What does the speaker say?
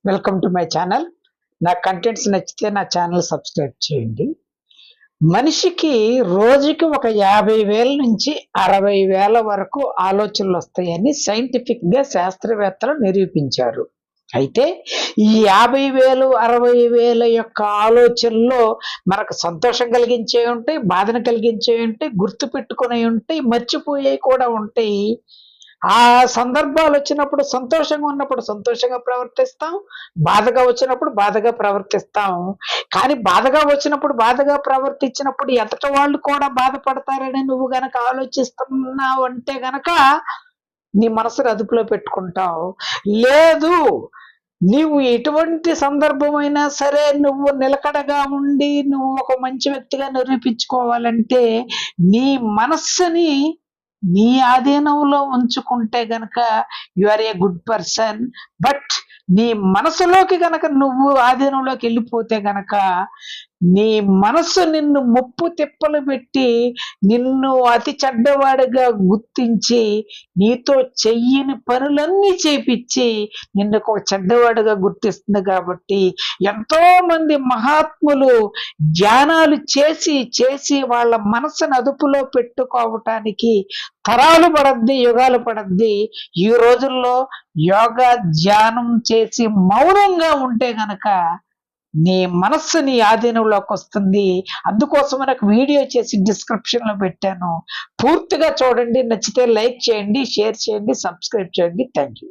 Welcome to my channel. నా contents నచ్చితే నా ఛానల్ సబ్స్క్రైబ్ చేయండి. మనిషికి రోజుకి ఒక 50,000 నుంచి 60,000 వరకు ఆలోచనలు వస్తాయని సైంటిఫిక్గా శాస్త్రవేత్తలు నిరూపించారు. అయితే ఈ 50,000 60,000 యొక్క ఆలోచనలో మనకు సంతోషం కలిగించేవి ఉంటాయి, బాధను కలిగించేవి ఉంటాయి, గుర్తు పెట్టుకునే ఉంటాయి, మర్చిపోయేవి కూడా ఉంటాయి. ఆ సందర్భాలు వచ్చినప్పుడు సంతోషంగా ఉన్నప్పుడు సంతోషంగా ప్రవర్తిస్తాం, బాధగా వచ్చినప్పుడు బాధగా ప్రవర్తిస్తాం. కానీ బాధగా వచ్చినప్పుడు బాధగా ప్రవర్తించినప్పుడు ఎదుట వాళ్ళు కూడా బాధపడతారని నువ్వు గనక ఆలోచిస్తున్నావు అంటే గనక నీ మనసును అదుపులో పెట్టుకుంటావు. లేదు, నీవు ఎటువంటి సందర్భమైనా సరే నువ్వు నిలకడగా ఉండి నువ్వు ఒక మంచి వ్యక్తిగా నిరూపించుకోవాలంటే నీ మనస్సుని నీ ఆధీనంలో ఉంచుకుంటే గనక you are a good person. But నీ మనసులోకి గనక నువ్వు ఆధీనంలోకి వెళ్ళిపోతే గనక నీ మనసు నిన్ను ముప్పు తిప్పలు పెట్టి నిన్ను అతి చెడ్డవాడిగా గుర్తించి నీతో చెయ్యని పనులన్నీ చేపించి నిన్ను ఒక చెడ్డవాడిగా గుర్తిస్తుంది. కాబట్టి ఎంతో మంది మహాత్ములు ధ్యానాలు చేసి చేసి వాళ్ళ మనసును అదుపులో పెట్టుకోవటానికి తరాలు పడద్ది, యుగాలు పడద్ది. ఈ రోజుల్లో యోగా ధ్యానం చేసి మౌనంగా ఉంటే గనక నీ మనస్సు నీ ఆధీనంలోకి వస్తుంది. అందుకోసం నాకు వీడియో చేసి డిస్క్రిప్షన్ లో పెట్టాను. పూర్తిగా చూడండి. నచ్చితే లైక్ చేయండి, షేర్ చేయండి, సబ్స్క్రైబ్ చేయండి. Thank you.